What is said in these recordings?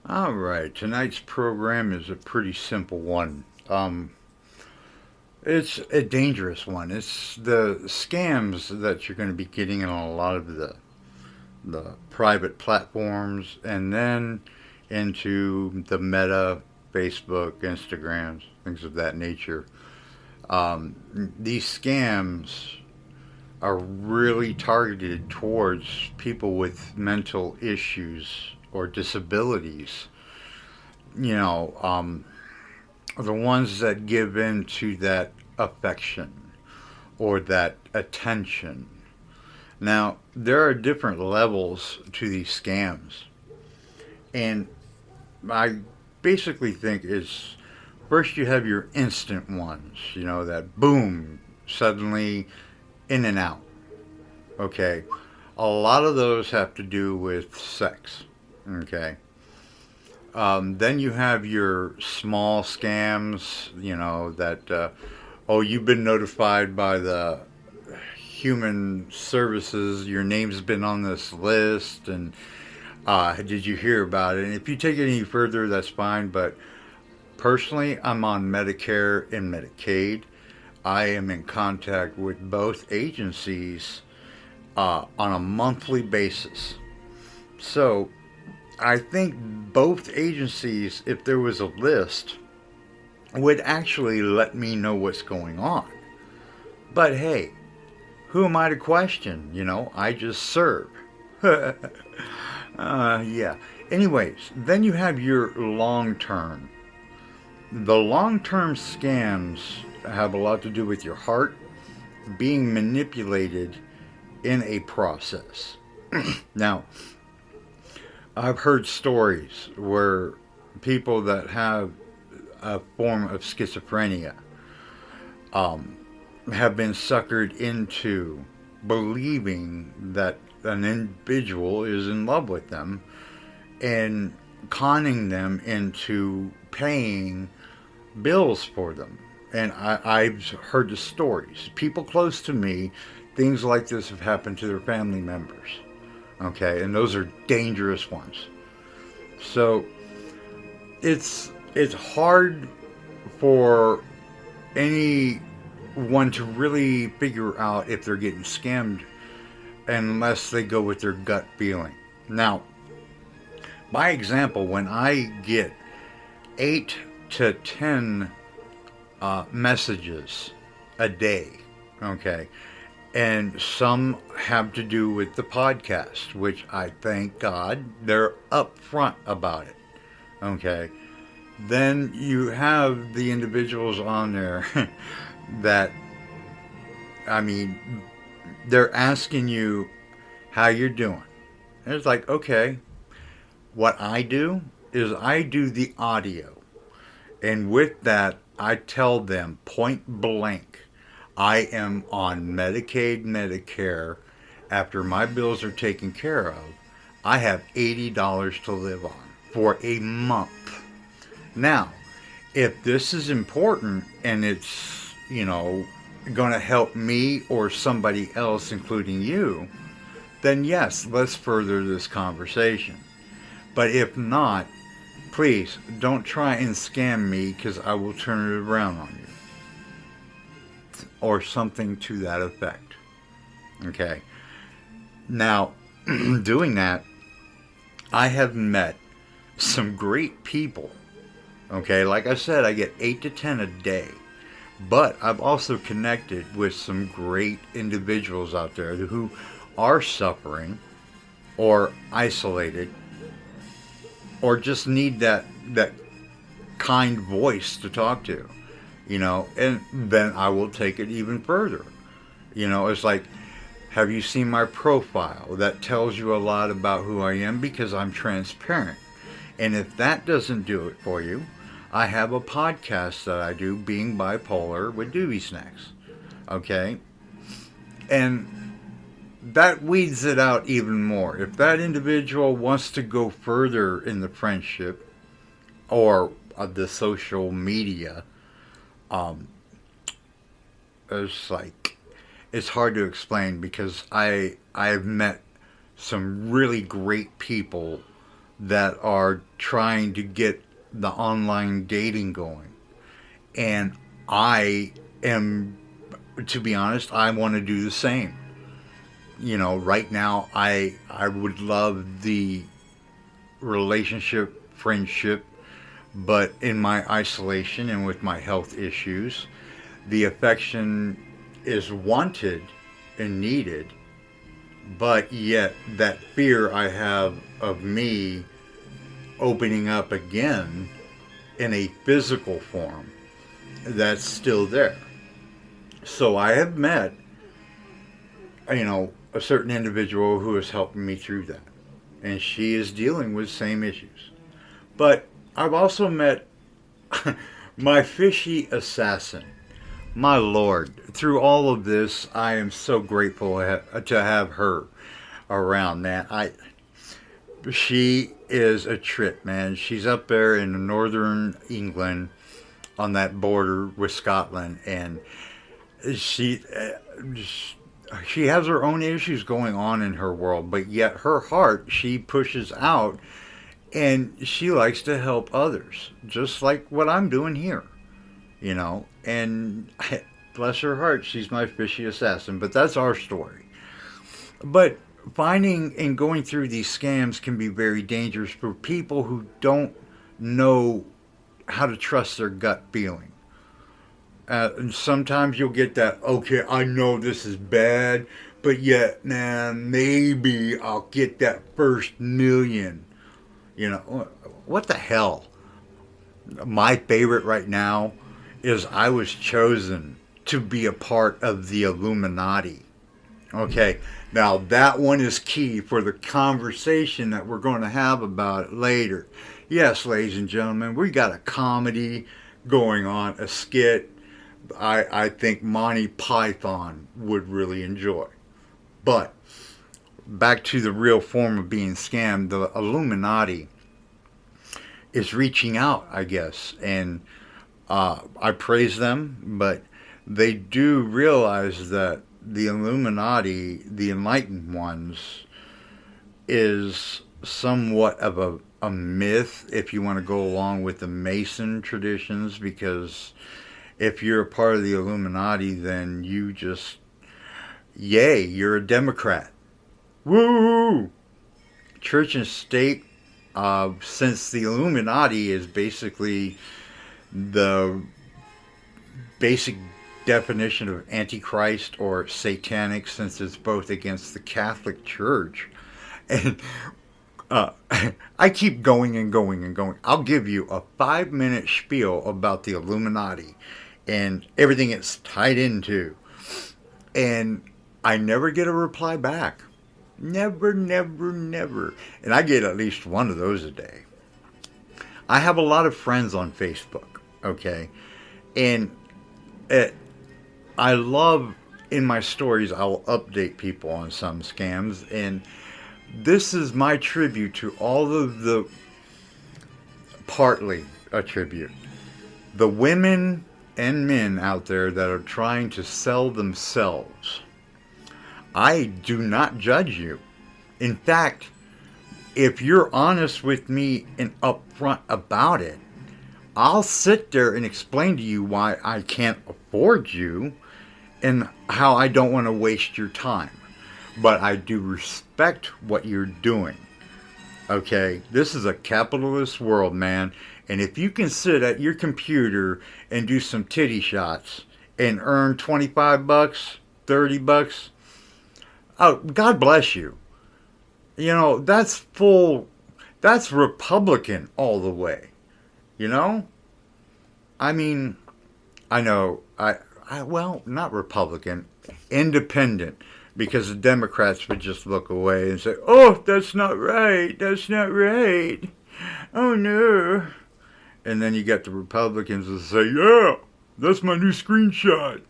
All right, tonight's program is a pretty simple one. It's a dangerous one. It's the scams that you're going to be getting on a lot of the private platforms, and then into the Meta, Facebook, Instagrams, things of that nature. These scams are really targeted towards people with mental issues or disabilities. You know, the ones that give in to that affection or that attention. Now, there are different levels to these scams. And I basically think is first you have your instant ones, that boom, suddenly in and out. Okay. A lot of those have to do with sex. Okay. Then you have your small scams, oh, you've been notified by the human services, your name's been on this list, and did you hear about it? And if you take it any further, that's fine, but personally, I'm on Medicare and Medicaid. I am in contact with both agencies on a monthly basis. So I think both agencies, if there was a list, would actually let me know what's going on. But hey, who am I to question? I just serve. Yeah. Anyways, then you have your long term. The long term scams have a lot to do with your heart being manipulated in a process. Now, I've heard stories where people that have a form of schizophrenia have been suckered into believing that an individual is in love with them and conning them into paying bills for them. And I've heard the stories. People close to me, things like this have happened to their family members. Okay, and those are dangerous ones. So it's hard for anyone to really figure out if they're getting scammed unless they go with their gut feeling. Now, by example, when I get 8 to 10 messages a day, okay, and some have to do with the podcast, which I thank God they're upfront about it, okay, then you have the individuals on there that, I mean, they're asking you how you're doing. And it's like, okay, what I do is I do the audio. And with that, I tell them point blank, I am on Medicaid, Medicare. After my bills are taken care of, I have $80 to live on for a month. Now, if this is important and it's, going to help me or somebody else, including you, then yes, let's further this conversation. But if not, please don't try and scam me because I will turn it around on you. Or something to that effect. Okay. Now, doing that, I have met some great people. Okay, like I said, I get 8 to 10 a day. But I've also connected with some great individuals out there who are suffering or isolated or just need that kind voice to talk to, and then I will take it even further. It's like, have you seen my profile? That tells you a lot about who I am because I'm transparent. And if that doesn't do it for you, I have a podcast that I do, Being Bipolar with Doobie Snacks. Okay? And that weeds it out even more. If that individual wants to go further in the friendship or the social media, it's like, it's hard to explain because I've met some really great people that are trying to get the online dating going. And I am, to be honest, I want to do the same. You know, right now I would love the relationship, friendship, but in my isolation and with my health issues, the affection is wanted and needed, but yet that fear I have of me opening up again in a physical form, that's still there. So I have met, a certain individual who has helped me through that. And she is dealing with the same issues. But I've also met my fishy assassin. My Lord, through all of this, I am so grateful to have her around, man. She is a trip, man. She's up there in northern England on that border with Scotland, and she she has her own issues going on in her world, but yet her heart she pushes out, and she likes to help others, just like what I'm doing here, And bless her heart, she's my fishy assassin. But that's our story. But finding and going through these scams can be very dangerous for people who don't know how to trust their gut feeling. And sometimes you'll get that, okay, I know this is bad, but yet, man, maybe I'll get that first million. What the hell? My favorite right now is I was chosen to be a part of the Illuminati. Okay, now that one is key for the conversation that we're going to have about it later. Yes, ladies and gentlemen, we got a comedy going on, a skit I think Monty Python would really enjoy. But back to the real form of being scammed, the Illuminati is reaching out, I guess, and I praise them, but they do realize that the Illuminati, the enlightened ones, is somewhat of a myth if you want to go along with the Mason traditions, because if you're a part of the Illuminati, then you just, yay, you're a Democrat. Woo! Church and state, since the Illuminati is basically the basic definition of Antichrist or Satanic, since it's both against the Catholic Church. And I keep going and going and going. I'll give you a 5-minute spiel about the Illuminati and everything it's tied into. And I never get a reply back. Never, never, never. And I get at least one of those a day. I have a lot of friends on Facebook, okay? And I love, in my stories, I'll update people on some scams. And this is my tribute to all of the, partly a tribute, the women and men out there that are trying to sell themselves. I do not judge you. In fact, if you're honest with me and upfront about it, I'll sit there and explain to you why I can't afford you and how I don't want to waste your time. But I do respect what you're doing. Okay? This is a capitalist world, man. And if you can sit at your computer and do some titty shots and earn $25, $30, oh, God bless you. That's Republican all the way. I mean, I know, well, not Republican, independent, because the Democrats would just look away and say, oh, that's not right, oh no. And then you get the Republicans that say, yeah, that's my new screenshot.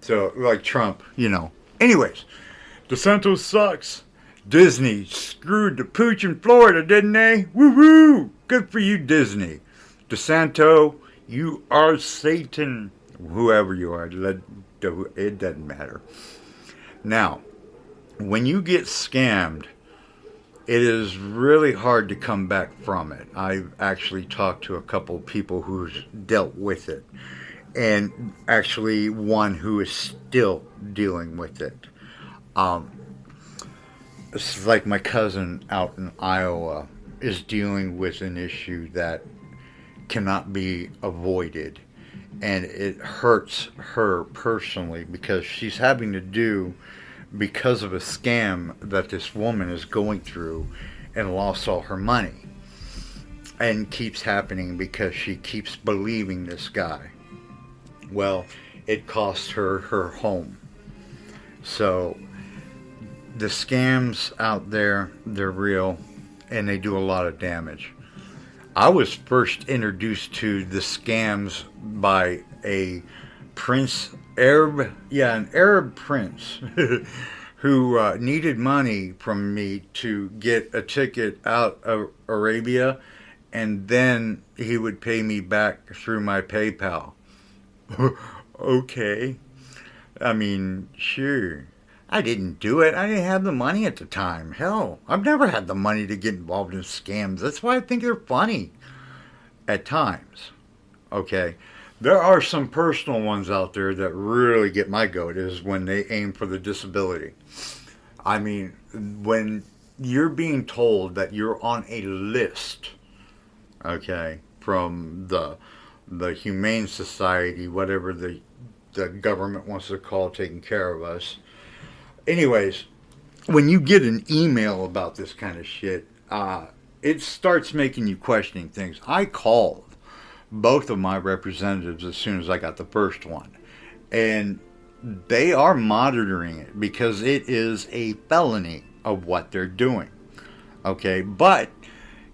So, like Trump, Anyways, DeSantis sucks. Disney screwed the pooch in Florida, didn't they? Woo-hoo! Good for you, Disney. DeSanto, you are Satan. Whoever you are, it doesn't matter. Now, when you get scammed, it is really hard to come back from it. I've actually talked to a couple people who's dealt with it, and actually one who is still dealing with it. Um, it's like my cousin out in Iowa is dealing with an issue that cannot be avoided, and it hurts her personally because she's having to do because of a scam that this woman is going through and lost all her money, and keeps happening because she keeps believing this guy. Well, it cost her her home. So the scams out there, they're real, and they do a lot of damage. I was first introduced to the scams by a an Arab prince who needed money from me to get a ticket out of Arabia, and then he would pay me back through my PayPal. Okay. I mean, sure. I didn't do it. I didn't have the money at the time. Hell, I've never had the money to get involved in scams. That's why I think they're funny at times. Okay. There are some personal ones out there that really get my goat is when they aim for the disability. I mean, when you're being told that you're on a list, okay, from the Humane Society, whatever the government wants to call taking care of us. Anyways, when you get an email about this kind of shit, it starts making you questioning things. I called both of my representatives as soon as I got the first one, and they are monitoring it because it is a felony of what they're doing. Okay, but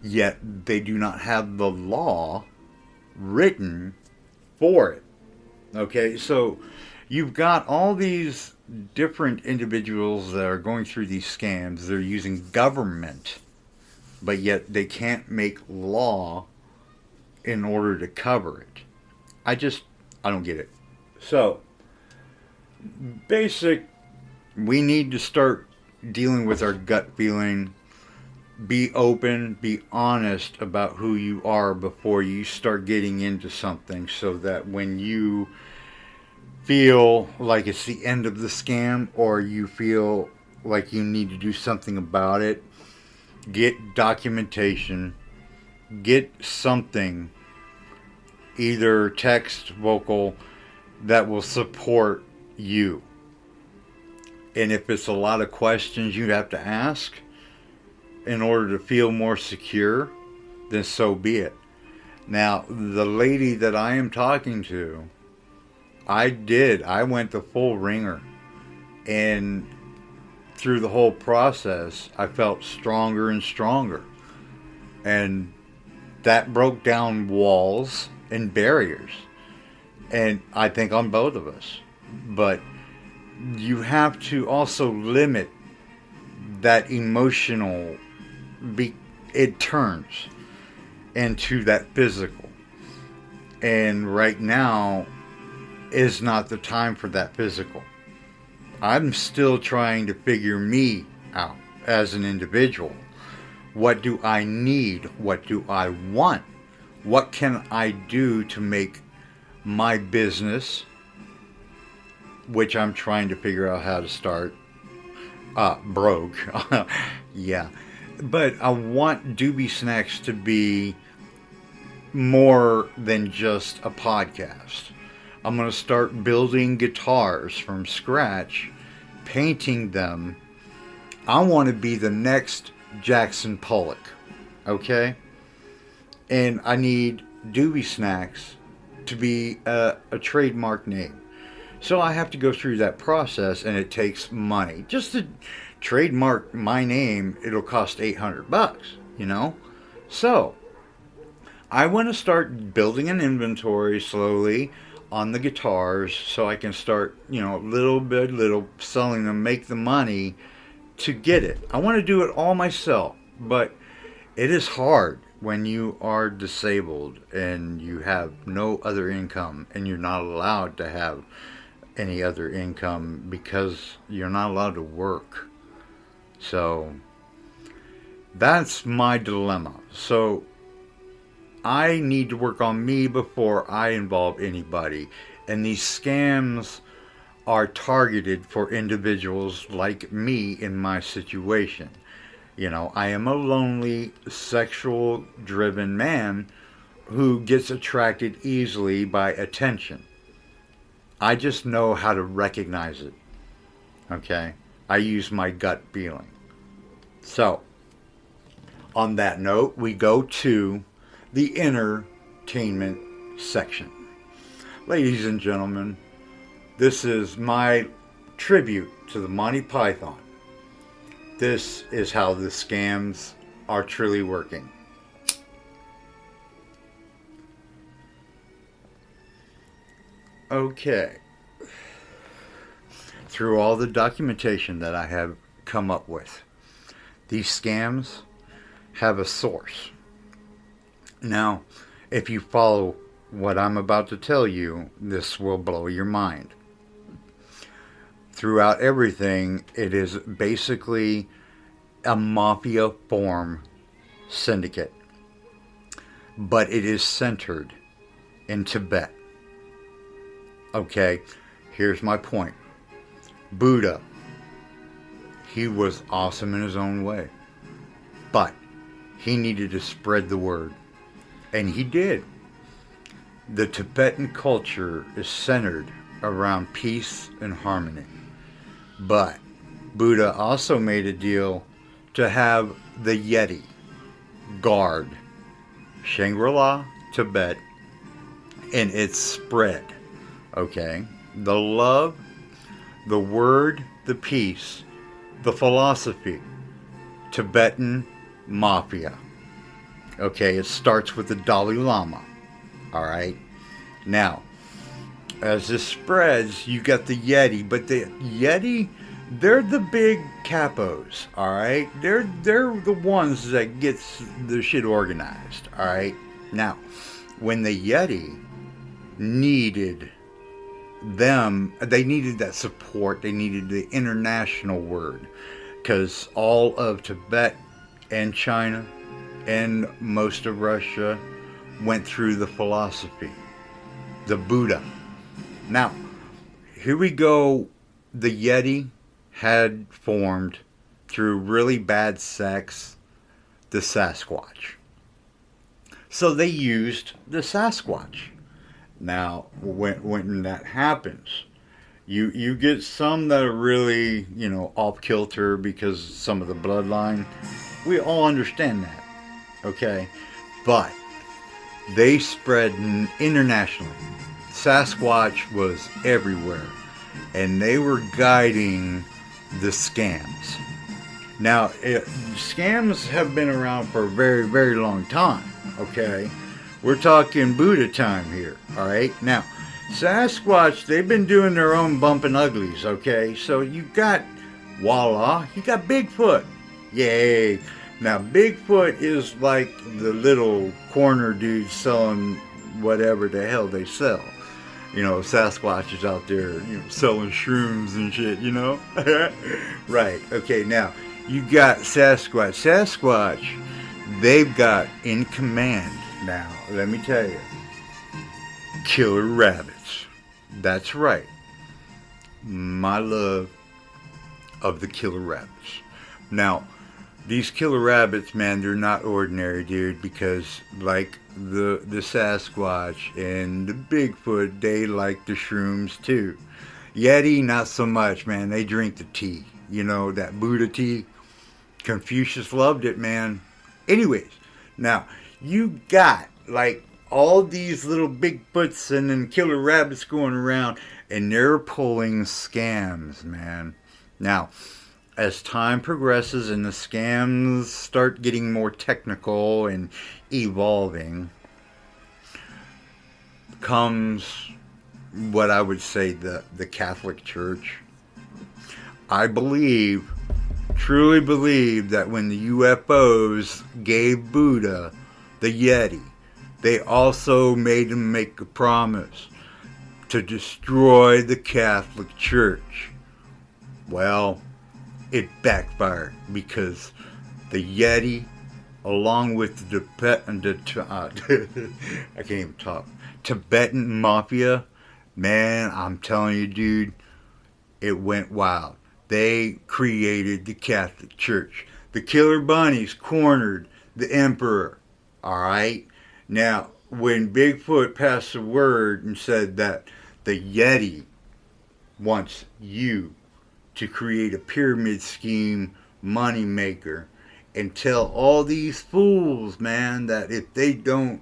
yet they do not have the law written for it. Okay, so you've got all these different individuals that are going through these scams. They're using government, but yet they can't make law in order to cover it. I don't get it. So, we need to start dealing with our gut feeling. Be open, be honest about who you are before you start getting into something, so that when you feel like it's the end of the scam or you feel like you need to do something about it, get documentation, get something, either text, vocal, that will support you. And if it's a lot of questions you have to ask in order to feel more secure, then so be it. Now, the lady that I am talking to, I went the full ringer. And through the whole process, I felt stronger and stronger. And that broke down walls and barriers. And I think on both of us. But you have to also limit that emotional, it turns into that physical. And right now is not the time for that physical. I'm still trying to figure me out as an individual. What do I need? What do I want? What can I do to make my business, which I'm trying to figure out how to start, broke. Yeah. But I want Doobie Snacks to be more than just a podcast. I'm going to start building guitars from scratch, painting them. I want to be the next Jackson Pollock. Okay? And I need Doobie Snacks to be a trademark name. So I have to go through that process, and it takes money. Just to trademark my name, it'll cost $800, you know? So I want to start building an inventory slowly on the guitars so I can start, little by little selling them, make the money to get it. I want to do it all myself, but it is hard when you are disabled and you have no other income, and you're not allowed to have any other income because you're not allowed to work. So That's my dilemma. So I need to work on me before I involve anybody. And these scams are targeted for individuals like me in my situation. You know, I am a lonely, sexual driven man who gets attracted easily by attention. I just know how to recognize it. Okay? I use my gut feeling. So, on that note, we go to the entertainment section. Ladies and gentlemen, this is my tribute to the Monty Python. This is how the scams are truly working. Okay. Through all the documentation that I have come up with, these scams have a source. Now, if you follow what I'm about to tell you, this will blow your mind. Throughout everything, it is basically a mafia form syndicate, but it is centered in Tibet. Okay, here's my point. Buddha, he was awesome in his own way, but he needed to spread the word, and he did. The Tibetan culture is centered around peace and harmony, but Buddha also made a deal to have the Yeti guard Shangri-La, Tibet, and its spread. Okay? The love, the word, the peace, the philosophy, Tibetan mafia. Okay, it starts with the Dalai Lama. Alright? Now, as this spreads, you got the Yeti, but the Yeti, they're the big capos, alright? They're the ones that gets the shit organized, alright? Now, when the Yeti needed them, they needed that support, they needed the international word, because all of Tibet and China and most of Russia went through the philosophy, the Buddha. Now, here we go. The Yeti had formed through really bad sex the Sasquatch. So they used the Sasquatch. Now, when that happens, you get some that are really, off kilter because some of the bloodline. We all understand that, okay? But they spread internationally. Sasquatch was everywhere, and they were guiding the scams. Now, scams have been around for a very, very long time, okay? We're talking Buddha time here, all right? Now, Sasquatch, they've been doing their own bumping uglies, okay? So you got, voila, you got Bigfoot. Yay. Now, Bigfoot is like the little corner dude selling whatever the hell they sell. Sasquatch is out there, selling shrooms and shit, Right, okay, now, you got Sasquatch. Sasquatch, they've got in command now, let me tell you, killer rabbits. That's right. My love of the killer rabbits. Now, these killer rabbits, man, they're not ordinary, dude, because like the Sasquatch and the Bigfoot, they like the shrooms too. Yeti, not so much, man. They drink the tea. That Buddha tea. Confucius loved it, man. Anyways, now, you got like all these little Bigfoots and then killer rabbits going around, and they're pulling scams, man. Now, as time progresses and the scams start getting more technical and evolving, comes what I would say the Catholic Church. I truly believe that when the UFOs gave Buddha the Yeti, they also made him make a promise to destroy the Catholic Church. Well, it backfired because the Yeti along with the I can't even talk. Tibetan Mafia, man, I'm telling you, dude, it went wild. They created the Catholic Church. The Killer Bunnies cornered the Emperor. All right? Now, when Bigfoot passed the word and said that the Yeti wants you to create a pyramid scheme moneymaker and tell all these fools, man, that if they don't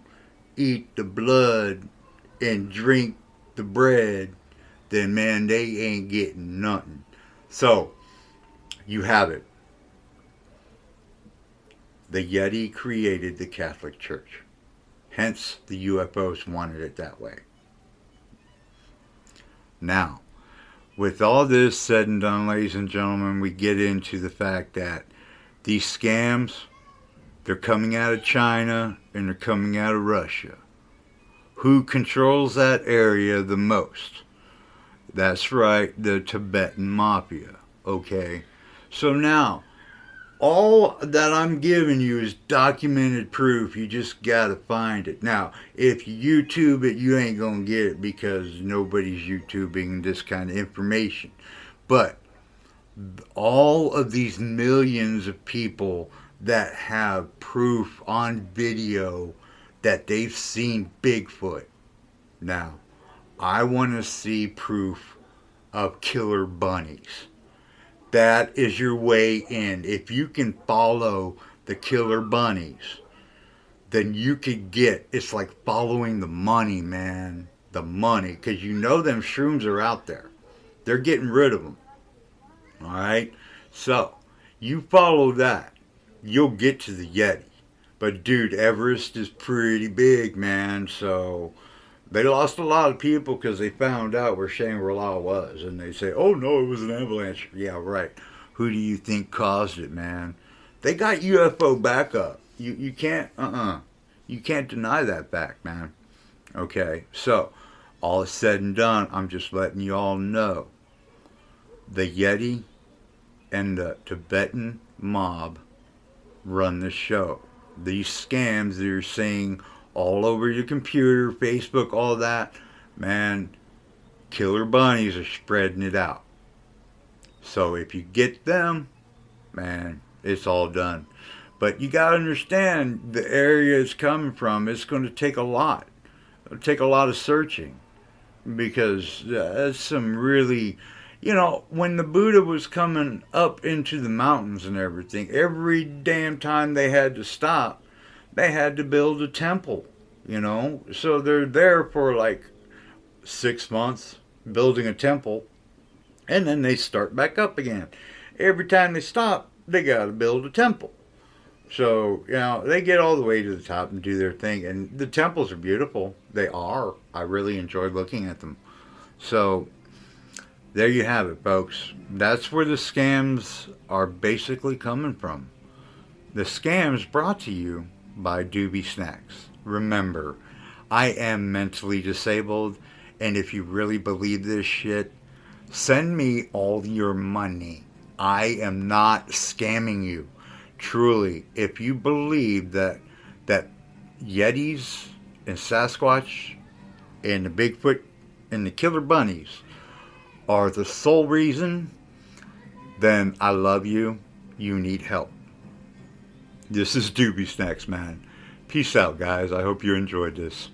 eat the blood and drink the bread, then, man, they ain't getting nothing. So, you have it. The Yeti created the Catholic Church. Hence, the UFOs wanted it that way. Now, with all this said and done, ladies and gentlemen, we get into the fact that these scams, they're coming out of China and they're coming out of Russia. Who controls that area the most? That's right, the Tibetan Mafia. Okay? So now, all that I'm giving you is documented proof. You just gotta find it. Now, if you YouTube it, you ain't gonna get it because nobody's YouTubing this kind of information. But all of these millions of people that have proof on video that they've seen Bigfoot. Now, I want to see proof of killer bunnies. That is your way in. If you can follow the killer bunnies, then you could get, it's like following the money, man. The money. Because you know them shrooms are out there. They're getting rid of them. Alright? So, you follow that. You'll get to the Yeti. But dude, Everest is pretty big, man. So, they lost a lot of people because they found out where Shangri-La was. And they say, oh no, it was an avalanche. Yeah, right. Who do you think caused it, man? They got UFO backup. You can't, You can't deny that fact, man. Okay, so, all is said and done, I'm just letting you all know. The Yeti and the Tibetan Mob run the show. These scams that you're seeing all over your computer, Facebook, all that, man, killer bunnies are spreading it out. So if you get them, man, it's all done. But you got to understand the area it's coming from. It's going to take a lot. It'll take a lot of searching because that's some really, when the Buddha was coming up into the mountains and everything, every damn time they had to stop, they had to build a temple, So they're there for like 6 months building a temple, and then they start back up again. Every time they stop, they got to build a temple. So, they get all the way to the top and do their thing. And the temples are beautiful. They are. I really enjoy looking at them. So, there you have it, folks. That's where the scams are basically coming from. The scams brought to you by Doobie Snacks. Remember, I am mentally disabled, and if you really believe this shit, send me all your money. I am not scamming you. Truly, if you believe that Yetis and Sasquatch and the Bigfoot and the killer bunnies are the sole reason, then I love you. You need help. This is Doobie Snacks, man. Peace out, guys. I hope you enjoyed this.